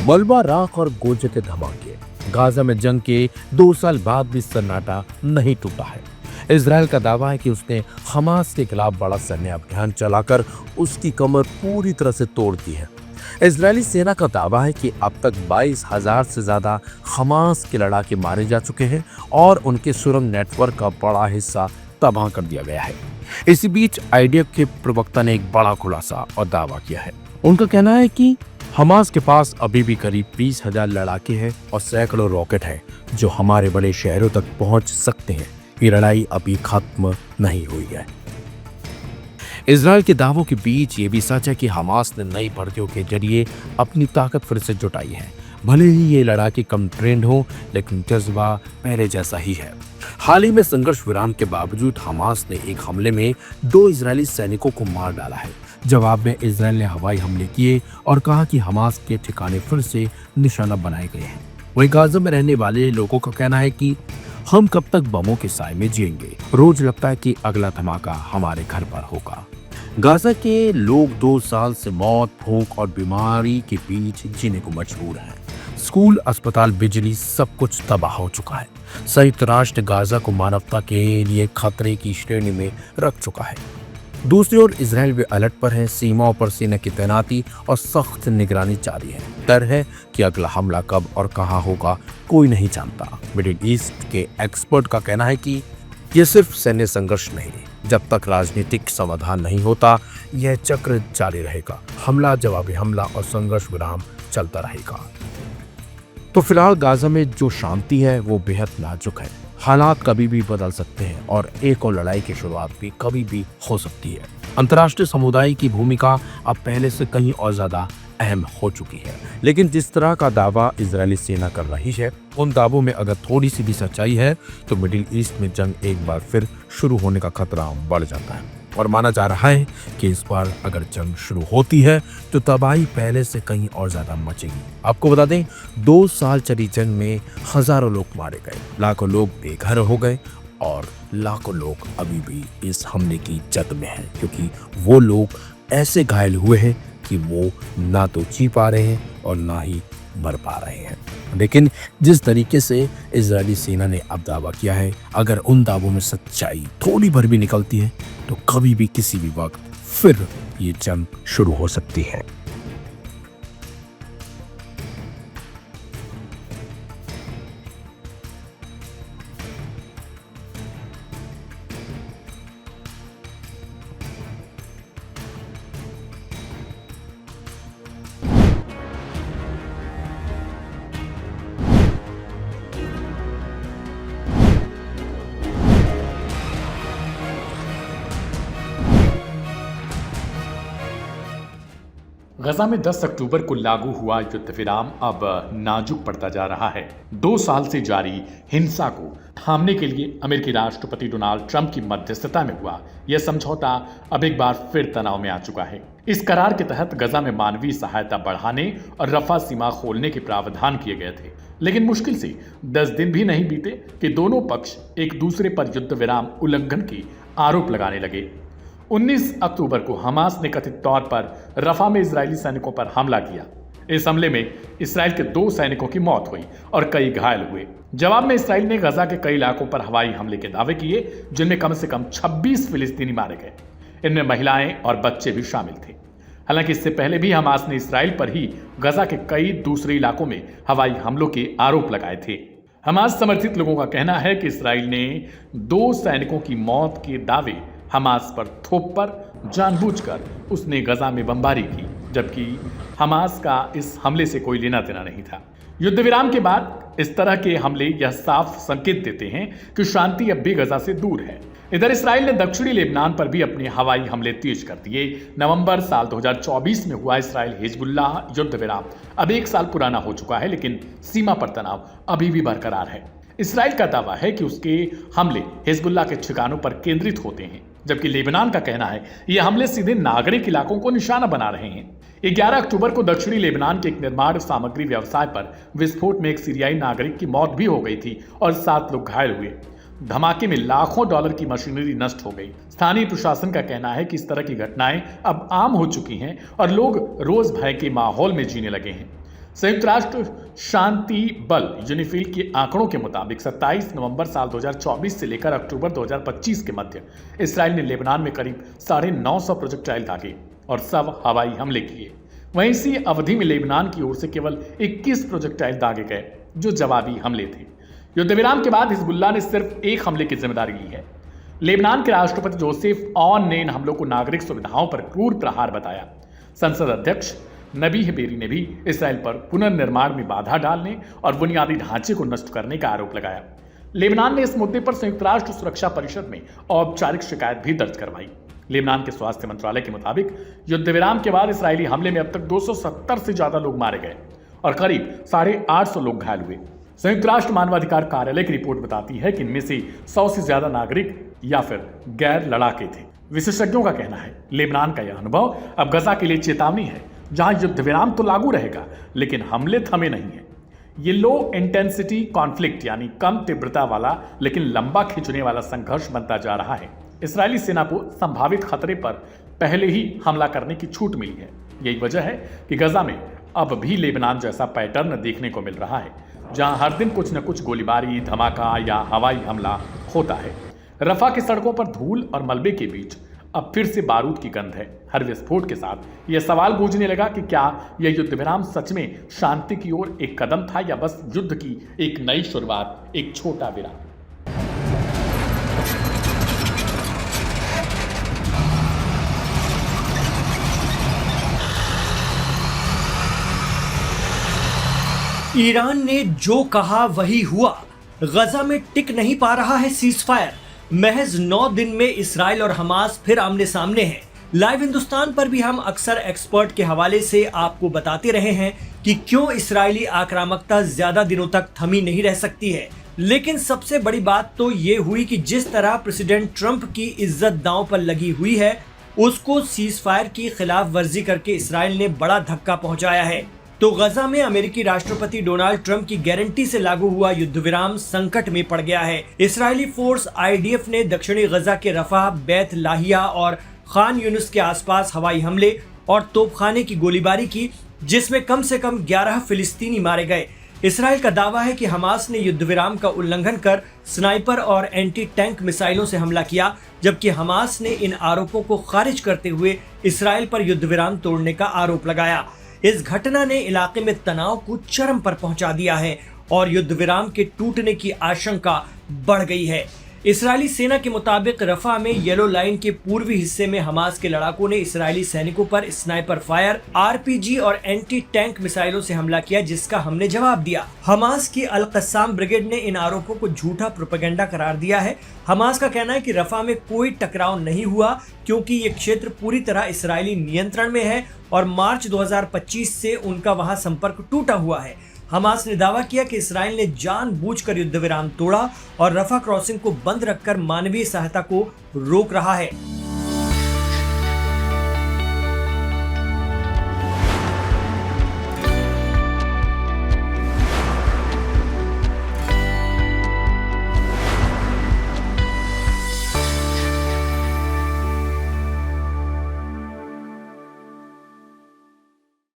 मलबा, राख और गोले के धमाके। गाजा में जंग के 2 साल बाद भी सन्नाटा नहीं टूटा है। इजराइल का दावा है कि उसने हमास के खिलाफ बड़ा सैन्य अभियान चलाकर उसकी कमर पूरी तरह से तोड़ दी है। इजरायली सेना का दावा है कि अब तक 22,000 से ज्यादा हमास के लड़ाके मारे जा चुके हैं और उनके सुरंग नेटवर्क का बड़ा हिस्सा तबाह कर दिया गया है। इसी बीच आईडीएफ के प्रवक्ता ने एक बड़ा खुलासा और दावा किया है। उनका कहना है कि हमास के पास अभी भी करीब 20,000 लड़ाके हैं और सैकड़ों रॉकेट हैं जो हमारे बड़े शहरों तक पहुंच सकते हैं। ये लड़ाई अभी खत्म नहीं हुई है। इजराइल के दावों के बीच ये भी सच है कि हमास ने नई भर्तियों के जरिए अपनी ताकत फिर से जुटाई है। भले ही ये लड़ाके कम ट्रेंड हो, लेकिन जज्बा पहले जैसा ही है। हाल ही में संघर्ष विराम के बावजूद हमास ने एक हमले में 2 इजरायली सैनिकों को मार डाला है। जवाब में इजराइल ने हवाई हमले किए और कहा कि हमास के ठिकाने फिर से निशाना बनाए गए हैं। वहीं गाजा में रहने वाले लोगों का कहना है कि हम कब तक बमों के साए में जिएंगे। रोज लगता है कि अगला धमाका हमारे घर पर होगा। गाजा के लोग 2 साल से मौत, भूख और बीमारी के बीच जीने को मजबूर हैं। स्कूल, अस्पताल, बिजली, सब कुछ तबाह हो चुका है। संयुक्त राष्ट्र गाजा को मानवता के लिए खतरे की श्रेणी में रख चुका है। दूसरी ओर इजराइल भी अलर्ट पर है। सीमाओं पर सेना की तैनाती और सख्त निगरानी जारी है। डर है कि अगला हमला कब और कहां होगा, कोई नहीं जानता। मिडिल ईस्ट के एक्सपर्ट का कहना है कि यह सिर्फ सैन्य संघर्ष नहीं, जब तक राजनीतिक समाधान नहीं होता यह चक्र जारी रहेगा। हमला, जवाबी हमला और संघर्ष विराम चलता रहेगा। तो फिलहाल गाजा में जो शांति है वो बेहद नाजुक है। हालात कभी भी बदल सकते हैं और एक और लड़ाई की शुरुआत भी कभी भी हो सकती है। अंतर्राष्ट्रीय समुदाय की भूमिका अब पहले से कहीं और ज्यादा अहम हो चुकी है। लेकिन जिस तरह का दावा इजरायली सेना कर रही है, उन दावों में अगर थोड़ी सी भी सच्चाई है तो मिडिल ईस्ट में जंग एक बार फिर शुरू होने का खतरा बढ़ जाता है। और माना जा रहा है कि इस बार अगर जंग शुरू होती है तो तबाही पहले से कहीं और ज्यादा मचेगी। आपको बता दें, 2 साल चली जंग में हजारों लोग मारे गए, लाखों लोग बेघर हो गए और लाखों लोग अभी भी इस हमले की जद में हैं, क्योंकि वो लोग ऐसे घायल हुए हैं कि वो ना तो जी पा रहे हैं और ना ही मर पा रहे हैं। लेकिन जिस तरीके से इजरायली सेना ने अब दावा किया है, अगर उन दावों में सच्चाई थोड़ी भर भी निकलती है तो कभी भी किसी भी वक्त फिर ये जंग शुरू हो सकती है। गजा में 10 अक्टूबर को लागू हुआ युद्ध विराम अब नाजुक पड़ता जा रहा है। 2 साल से जारी हिंसा को थामने के लिए अमेरिकी राष्ट्रपति डोनाल्ड ट्रंप की मध्यस्थता में हुआ यह समझौता अब एक बार फिर तनाव में आ चुका है। इस करार के तहत गजा में मानवीय सहायता बढ़ाने और रफा सीमा खोलने के प्रावधान किए गए थे, लेकिन मुश्किल से 10 दिन भी नहीं बीते कि दोनों पक्ष एक दूसरे पर युद्ध विराम उल्लंघन के आरोप लगाने लगे। 19 अक्टूबर को हमास ने कथित तौर पर रफा में इजरायली सैनिकों पर हमला किया। इस हमले में इसराइल के 2 सैनिकों की मौत हुई और कई घायल हुए। जवाब में इसराइल ने गजा के कई इलाकों पर हवाई हमले के दावे किए, जिनमें कम से कम 26 फिलिस्तीनी मारे गए। इनमें महिलाएं और बच्चे भी शामिल थे। हालांकि इससे पहले भी हमास ने इसराइल पर ही गजा के कई दूसरे इलाकों में हवाई हमलों के आरोप लगाए थे। हमास समर्थित लोगों का कहना है कि इसराइल ने 2 सैनिकों की मौत के दावे हमास पर थोप कर जानबूझकर उसने गजा में बमबारी की, जबकि हमास का इस हमले से कोई लेना देना नहीं था। युद्ध विराम के बाद इस तरह के हमले यह साफ संकेत देते हैं कि शांति अब भी गजा से दूर है। इधर इसराइल ने दक्षिणी लेबनान पर भी अपने हवाई हमले तेज कर दिए। नवंबर साल 2024 में हुआ इसराइल हिजबुल्लाह युद्ध विराम अब 1 साल पुराना हो चुका है, लेकिन सीमा पर तनाव अभी भी बरकरार है। इसराइल का दावा है कि उसके हमले हिजबुल्लाह के ठिकानों पर केंद्रित होते हैं, जबकि लेबनान का कहना है ये हमले सीधे नागरिक इलाकों को निशाना बना रहे हैं। 11 अक्टूबर को दक्षिणी लेबनान के एक निर्माण सामग्री व्यवसाय पर विस्फोट में एक सीरियाई नागरिक की मौत भी हो गई थी और 7 लोग घायल हुए। धमाके में लाखों डॉलर की मशीनरी नष्ट हो गई। स्थानीय प्रशासन का कहना है कि इस तरह की घटनाएं अब आम हो चुकी हैं और लोग रोज भय के माहौल में जीने लगे हैं। संयुक्त राष्ट्र शांति बल यूनिफिल के आंकड़ों के मुताबिक 27 नवंबर साल 2024 से लेकर अक्टूबर 2025 के मध्य इसराइल ने लेबनान में करीब 950 प्रोजेक्टाइल दागे और सब हवाई हमले किए। वहीं इसी अवधि में लेबनान की ओर से केवल 21 प्रोजेक्टाइल दागे गए जो जवाबी हमले थे। युद्ध विराम के बाद हिजबुल्लाह ने सिर्फ एक हमले की जिम्मेदारी ली है। लेबनान के राष्ट्रपति जोसेफ ऑन ने इन हमलों को नागरिक सुविधाओं पर क्रूर प्रहार बताया। संसद अध्यक्ष नबीह बेरी ने भी इसराइल पर पुनर्निर्माण में बाधा डालने और बुनियादी ढांचे को नष्ट करने का आरोप लगाया। लेबनान ने इस मुद्दे पर संयुक्त राष्ट्र सुरक्षा परिषद में औपचारिक शिकायत भी दर्ज करवाई। लेबनान के स्वास्थ्य मंत्रालय के मुताबिक युद्ध विराम के बाद इसराइली हमले में अब तक 270 से ज्यादा लोग मारे गए और करीब 850 लोग घायल हुए। संयुक्त राष्ट्र मानवाधिकार कार्यालय की रिपोर्ट बताती है कि इनमें से 100 से ज्यादा नागरिक या फिर गैर लड़ाके थे। विशेषज्ञों का कहना है लेबनान का यह अनुभव अब गजा के लिए चेतावनी है, जहां युद्ध विराम तो लागू रहेगा लेकिन हमले थमे नहीं है। ये लो इंटेंसिटी कॉन्फ्लिक्ट यानी कम तीव्रता वाला लेकिन लंबा खिंचने वाला संघर्ष बनता जा रहा है। इसराइली सेना को संभावित खतरे पर पहले ही हमला करने की छूट मिली है। यही वजह है कि गजा में अब भी लेबनान जैसा पैटर्न देखने को मिल रहा है, जहां हर दिन कुछ न कुछ गोलीबारी, धमाका या हवाई हमला होता है। रफा की सड़कों पर धूल और मलबे के बीच अब फिर से बारूद की गंध है। हर विस्फोट के साथ यह सवाल गूंजने लगा कि क्या यह युद्ध विराम सच में शांति की ओर एक कदम था या बस युद्ध की एक नई शुरुआत, एक छोटा विराम। ईरान ने जो कहा वही हुआ। गजा में टिक नहीं पा रहा है सीजफायर। महज 9 दिन में इसराइल और हमास फिर आमने सामने हैं। लाइव हिंदुस्तान पर भी हम अक्सर एक्सपर्ट के हवाले से आपको बताते रहे हैं कि क्यों इसराइली आक्रामकता ज्यादा दिनों तक थमी नहीं रह सकती है। लेकिन सबसे बड़ी बात तो ये हुई कि जिस तरह प्रेसिडेंट ट्रंप की इज्जत दांव पर लगी हुई है, उसको सीजफायर की खिलाफ वर्जी करके इसराइल ने बड़ा धक्का पहुंचाया है। तो गजा में अमेरिकी राष्ट्रपति डोनाल्ड ट्रंप की गारंटी से लागू हुआ युद्ध विराम संकट में पड़ गया है। इसराइली फोर्स IDF ने दक्षिणी गजा के रफा, बैत लाहिया और खान यूनुस के आसपास हवाई हमले और तोपखाने की गोलीबारी की, जिसमें कम से कम 11 फिलिस्तीनी मारे गए। इसराइल का दावा है कि हमास ने युद्ध विराम का उल्लंघन कर स्नाइपर और एंटी टैंक मिसाइलों से हमला किया, जबकि हमास ने इन आरोपों को खारिज करते हुए इसराइल पर युद्ध विराम तोड़ने का आरोप लगाया। इस घटना ने इलाके में तनाव को चरम पर पहुंचा दिया है और युद्ध विराम के टूटने की आशंका बढ़ गई है। इस्राएली सेना के मुताबिक रफा में येलो लाइन के पूर्वी हिस्से में हमास के लड़ाकों ने इस्राएली सैनिकों पर स्नाइपर फायर, RPG और एंटी टैंक मिसाइलों से हमला किया, जिसका हमने जवाब दिया। हमास की अल कस्साम ब्रिगेड ने इन आरोपों को झूठा प्रोपेगेंडा करार दिया है। हमास का कहना है कि रफा में कोई टकराव नहीं हुआ क्योंकि ये क्षेत्र पूरी तरह इस्राएली नियंत्रण में है और मार्च 2025 से उनका वहां संपर्क टूटा हुआ है। हमास ने दावा किया कि इसराइल ने जानबूझकर युद्ध विराम तोड़ा और रफा क्रॉसिंग को बंद रखकर मानवीय सहायता को रोक रहा है।